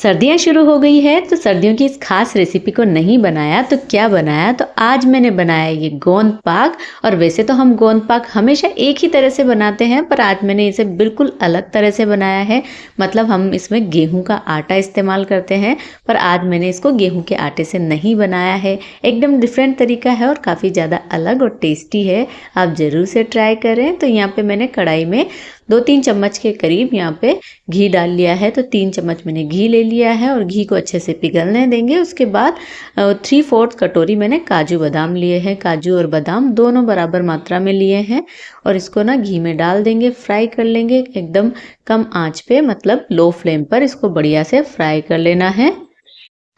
सर्दियाँ शुरू हो गई है तो सर्दियों की इस खास रेसिपी को नहीं बनाया तो क्या बनाया। तो आज मैंने बनाया ये गोंद पाक। और वैसे तो हम गोंद पाक हमेशा एक ही तरह से बनाते हैं, पर आज मैंने इसे बिल्कुल अलग तरह से बनाया है। मतलब हम इसमें गेहूं का आटा इस्तेमाल करते हैं, पर आज मैंने इसको गेहूं के आटे से नहीं बनाया है। एकदम डिफरेंट तरीका है और काफ़ी ज़्यादा अलग और टेस्टी है। आप ज़रूर से ट्राई करें। तो यहाँ पे मैंने कढ़ाई में 2-3 चम्मच के करीब यहाँ पे घी डाल लिया है। तो 3 चम्मच मैंने घी ले लिया है और घी को अच्छे से पिघलने देंगे। उसके बाद 3/4 कटोरी मैंने काजू बादाम लिए हैं। काजू और बादाम दोनों बराबर मात्रा में लिए हैं और इसको ना घी में डाल देंगे, फ्राई कर लेंगे एकदम कम आंच पे, मतलब लो फ्लेम पर इसको बढ़िया से फ्राई कर लेना है।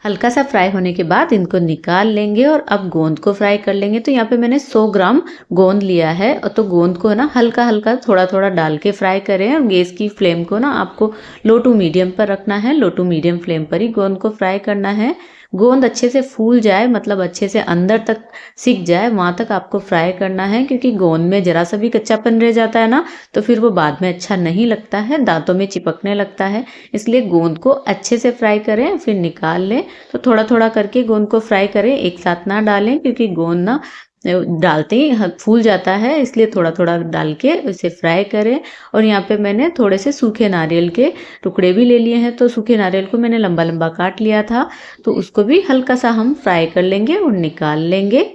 हल्का सा फ्राई होने के बाद इनको निकाल लेंगे और अब गोंद को फ्राई कर लेंगे। तो यहाँ पे मैंने 100 ग्राम गोंद लिया है और तो गोंद को ना हल्का हल्का थोड़ा थोड़ा डाल के फ्राई करें। और गैस की फ्लेम को ना आपको लो टू मीडियम पर रखना है। लो टू मीडियम फ्लेम पर ही गोंद को फ्राई करना है। गोंद अच्छे से फूल जाए, मतलब अच्छे से अंदर तक सिक जाए, वहाँ तक आपको फ्राई करना है। क्योंकि गोंद में जरा सा भी कच्चापन रह जाता है ना, तो फिर वो बाद में अच्छा नहीं लगता है, दांतों में चिपकने लगता है। इसलिए गोंद को अच्छे से फ्राई करें, फिर निकाल लें। तो थोड़ा थोड़ा करके गोंद को फ्राई करें, एक साथ ना डालें, क्योंकि गोंद ना डालते ही फूल जाता है। इसलिए थोड़ा थोड़ा डाल के इसे फ्राई करें। और यहाँ पे मैंने थोड़े से सूखे नारियल के टुकड़े भी ले लिए हैं। तो सूखे नारियल को मैंने लंबा लंबा काट लिया था, तो उसको भी हल्का सा हम फ्राई कर लेंगे और निकाल लेंगे।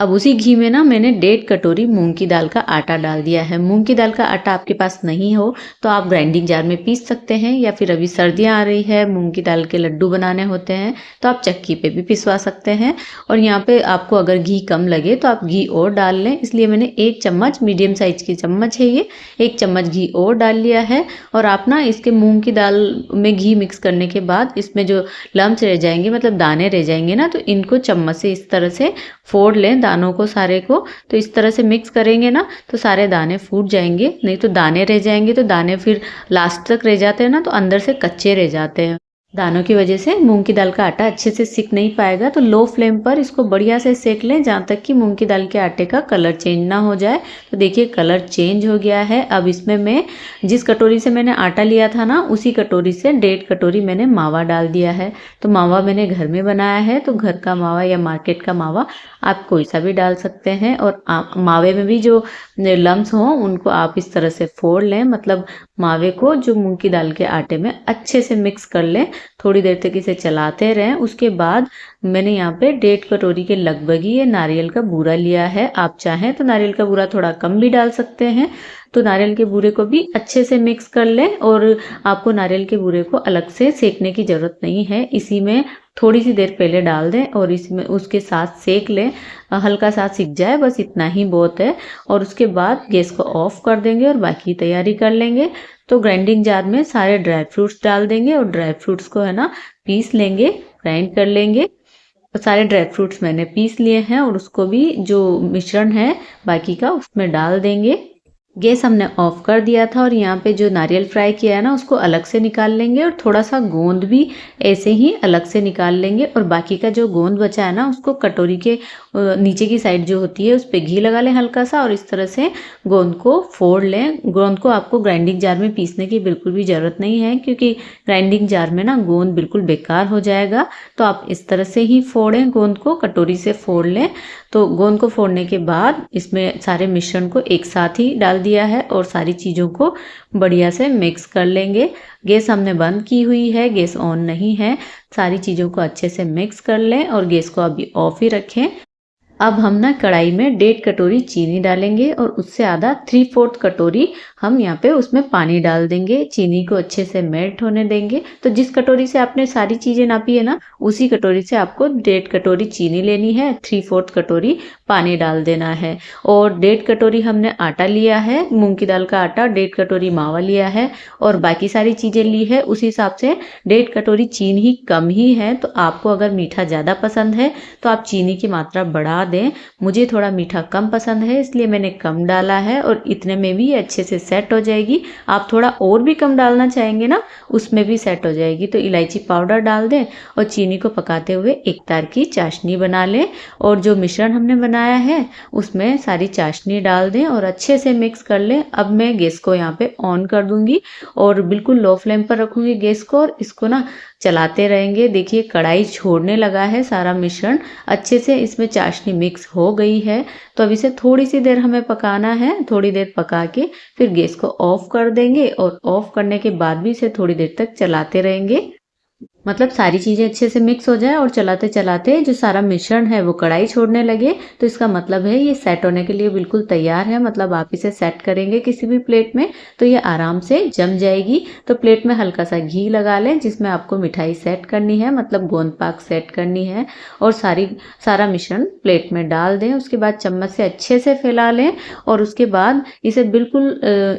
अब उसी घी में ना मैंने 1.5 कटोरी मूंग की दाल का आटा डाल दिया है। मूंग की दाल का आटा आपके पास नहीं हो तो आप ग्राइंडिंग जार में पीस सकते हैं, या फिर अभी सर्दियां आ रही है, मूंग की दाल के लड्डू बनाने होते हैं तो आप चक्की पे भी पिसवा सकते हैं। और यहाँ पे आपको अगर घी कम लगे तो आप घी और डाल लें। इसलिए मैंने 1 चम्मच, मीडियम साइज की चम्मच है ये, 1 चम्मच घी और डाल लिया है। और आप ना इसके मूंग की दाल में घी मिक्स करने के बाद इसमें जो लम्स रह जाएंगे, मतलब दाने रह जाएंगे ना, तो इनको चम्मच से इस तरह से फोड़ लें, दानों को सारे को। तो इस तरह से मिक्स करेंगे ना तो सारे दाने फूट जाएंगे। नहीं तो दाने रह जाएंगे, तो दाने फिर लास्ट तक रह जाते हैं ना, तो अंदर से कच्चे रह जाते हैं। दानों की वजह से मूंग की दाल का आटा अच्छे से सिक नहीं पाएगा। तो लो फ्लेम पर इसको बढ़िया से सेक लें, जहाँ तक कि मूंग की दाल के आटे का कलर चेंज ना हो जाए। तो देखिए कलर चेंज हो गया है। अब इसमें मैं जिस कटोरी से मैंने आटा लिया था ना, उसी कटोरी से 1.5 कटोरी मैंने मावा डाल दिया है। तो मावा मैंने घर में बनाया है, तो घर का मावा या मार्केट का मावा आप कोई सा भी डाल सकते हैं। और मावे में भी जो लम्स हों उनको आप इस तरह से फोड़ लें, मतलब मावे को जो मूंग की दाल के आटे में अच्छे से मिक्स कर लें। थोड़ी देर तक इसे चलाते रहें। उसके बाद मैंने यहाँ पे 1.5 कटोरी के लगभग ही ये नारियल का बूरा लिया है। आप चाहें तो नारियल का बूरा थोड़ा कम भी डाल सकते हैं। तो नारियल के बूरे को भी अच्छे से मिक्स कर लें। और आपको नारियल के बूरे को अलग से सेकने की ज़रूरत नहीं है, इसी में थोड़ी सी देर पहले डाल दें और इसमें उसके साथ सेक लें। हल्का सा सिक जाए, बस इतना ही बहुत है। और उसके बाद गैस को ऑफ कर देंगे और बाकी तैयारी कर लेंगे। तो ग्राइंडिंग जार में सारे ड्राई फ्रूट्स डाल देंगे और ड्राई फ्रूट्स को है ना पीस लेंगे, ग्राइंड कर लेंगे। तो सारे ड्राई फ्रूट्स मैंने पीस लिए हैं और उसको भी जो मिश्रण है बाकी का उसमें डाल देंगे। गैस हमने ऑफ कर दिया था और यहाँ पे जो नारियल फ्राई किया है ना उसको अलग से निकाल लेंगे और थोड़ा सा गोंद भी ऐसे ही अलग से निकाल लेंगे। और बाकी का जो गोंद बचा है ना उसको कटोरी के नीचे की साइड जो होती है उस पर घी लगा लें हल्का सा और इस तरह से गोंद को फोड़ लें। गोंद को आपको ग्राइंडिंग जार में पीसने की बिल्कुल भी ज़रूरत नहीं है, क्योंकि ग्राइंडिंग जार में ना गोंद बिल्कुल बेकार हो जाएगा। तो आप इस तरह से ही फोड़ें, गोंद को कटोरी से फोड़ लें। तो गोंद को फोड़ने के बाद इसमें सारे मिश्रण को एक साथ ही डाल दिया है और सारी चीज़ों को बढ़िया से मिक्स कर लेंगे। गैस हमने बंद की हुई है, गैस ऑन नहीं है। सारी चीज़ों को अच्छे से मिक्स कर लें और गैस को अभी ऑफ ही रखें। अब हम ना कढ़ाई में 1.5 कटोरी चीनी डालेंगे और उससे आधा 3/4 कटोरी हम यहाँ पे उसमें पानी डाल देंगे। चीनी को अच्छे से मेल्ट होने देंगे। तो जिस कटोरी से आपने सारी चीज़ें नापी है ना, उसी कटोरी से आपको 1.5 कटोरी चीनी लेनी है, 3/4 कटोरी पानी डाल देना है। और 1.5 कटोरी हमने आटा लिया है, मूंग की दाल का आटा, 1.5 कटोरी मावा लिया है और बाकी सारी चीज़ें ली है। उस हिसाब से 1.5 कटोरी चीनी ही कम ही है। तो आपको अगर मीठा ज़्यादा पसंद है तो आप चीनी की मात्रा बढ़ा दें। मुझे थोड़ा मीठा कम पसंद है इसलिए मैंने कम डाला है और इतने में भी अच्छे से सेट हो जाएगी। आप थोड़ा और भी कम डालना चाहेंगे ना, उसमें भी सेट हो जाएगी। तो इलायची पाउडर डाल दें और चीनी को पकाते हुए एक तार की चाशनी बना लें और जो मिश्रण हमने बनाया है उसमें सारी चाशनी डाल दें और अच्छे से मिक्स कर लें। अब मैं गैस को यहाँ पे ऑन कर दूंगी और बिल्कुल लो फ्लेम पर रखूंगी गैस को और इसको ना चलाते रहेंगे। देखिए कढ़ाई छोड़ने लगा है सारा मिश्रण, अच्छे से इसमें चाशनी मिक्स हो गई है। तो अब इसे थोड़ी सी देर हमें पकाना है, थोड़ी देर पका के फिर गैस को ऑफ कर देंगे और ऑफ करने के बाद भी इसे थोड़ी देर तक चलाते रहेंगे। मतलब सारी चीज़ें अच्छे से मिक्स हो जाए और चलाते चलाते जो सारा मिश्रण है वो कढ़ाई छोड़ने लगे, तो इसका मतलब है ये सेट होने के लिए बिल्कुल तैयार है। मतलब आप इसे सेट करेंगे किसी भी प्लेट में तो ये आराम से जम जाएगी। तो प्लेट में हल्का सा घी लगा लें जिसमें आपको मिठाई सेट करनी है, मतलब गोंद पाक सेट करनी है, और सारा मिश्रण प्लेट में डाल दें। उसके बाद चम्मच से अच्छे से फैला लें और उसके बाद इसे बिल्कुल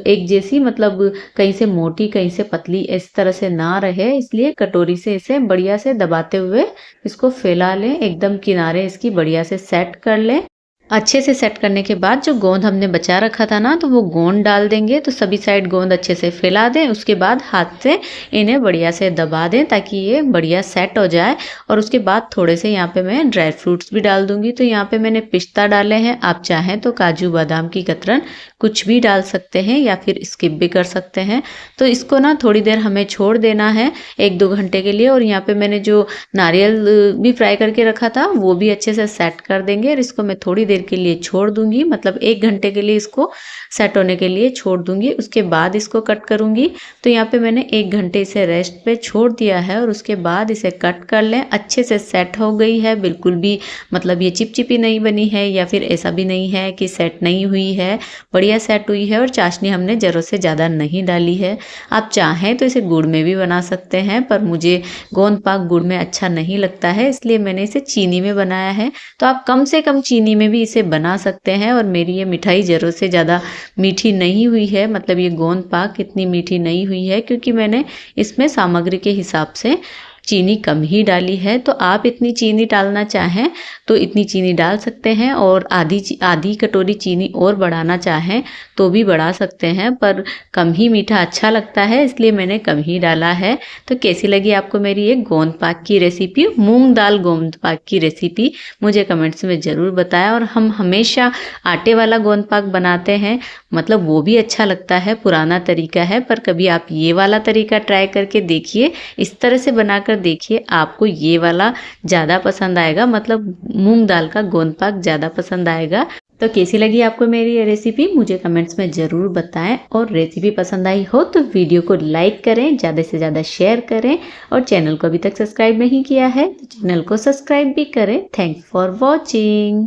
एक जैसी, मतलब कहीं से मोटी कहीं से पतली इस तरह से ना रहे, इसलिए कटोरी से इसे बढ़िया से दबाते हुए इसको फैला लें। एकदम किनारे इसकी बढ़िया से सेट कर लें। अच्छे से सेट करने के बाद जो गोंद हमने बचा रखा था ना, तो वो गोंद डाल देंगे। तो सभी साइड गोंद अच्छे से फैला दें। उसके बाद हाथ से इन्हें बढ़िया से दबा दें ताकि ये बढ़िया सेट हो जाए। और उसके बाद थोड़े से यहाँ पे मैं ड्राई फ्रूट्स भी डाल दूंगी। तो यहाँ पे मैंने पिस्ता डाले हैं, आप चाहें तो काजू बादाम की कतरन कुछ भी डाल सकते हैं या फिर स्किप भी कर सकते हैं। तो इसको ना थोड़ी देर हमें छोड़ देना है, 1-2 घंटे के लिए। और यहाँ पे मैंने जो नारियल भी फ्राई करके रखा था वो भी अच्छे से सेट कर देंगे और इसको मैं थोड़ी देर के लिए छोड़ दूंगी, मतलब 1 घंटे के लिए इसको सेट होने के लिए छोड़ दूंगी। उसके बाद इसको कट करूंगी। तो यहाँ पे मैंने 1 घंटे इसे रेस्ट पे छोड़ दिया है और उसके बाद इसे कट कर लें। अच्छे से सेट हो गई है, बिल्कुल भी मतलब ये चिपचिपी नहीं बनी है या फिर ऐसा भी नहीं है कि सेट नहीं हुई है, बढ़िया सेट हुई है। और चाशनी हमने ज़रूरत से ज़्यादा नहीं डाली है। आप चाहें तो इसे गुड़ में भी बना सकते हैं, पर मुझे गोंद पाक गुड़ में अच्छा नहीं लगता है इसलिए मैंने इसे चीनी में बनाया है। तो आप कम से कम चीनी में भी इसे बना सकते हैं। और मेरी ये मिठाई ज़रूरत से ज़्यादा मीठी नहीं हुई है, मतलब ये गोंद पाक इतनी मीठी नहीं हुई है क्योंकि मैंने इसमें सामग्री के हिसाब से चीनी कम ही डाली है। तो आप इतनी चीनी डालना चाहें तो इतनी चीनी डाल सकते हैं और आधी कटोरी चीनी और बढ़ाना चाहें तो भी बढ़ा सकते हैं, पर कम ही मीठा अच्छा लगता है इसलिए मैंने कम ही डाला है। तो कैसी लगी आपको मेरी ये गोंद पाक की रेसिपी, मूंग दाल गोंद पाक की रेसिपी, मुझे कमेंट्स में ज़रूर बताया। और हम हमेशा आटे वाला गोंद पाक बनाते हैं, मतलब वो भी अच्छा लगता है, पुराना तरीका है, पर कभी आप ये वाला तरीका ट्राई करके देखिए, इस तरह से बनाकर देखिए, आपको ये वाला ज़्यादा पसंद आएगा, मतलब मूंग दाल का गोंद पाक ज़्यादा पसंद आएगा। तो कैसी लगी आपको मेरी ये रेसिपी मुझे कमेंट्स में ज़रूर बताएं। और रेसिपी पसंद आई हो तो वीडियो को लाइक करें, ज़्यादा से ज़्यादा शेयर करें और चैनल को अभी तक सब्सक्राइब नहीं किया है तो चैनल को सब्सक्राइब भी करें। Thanks for watching.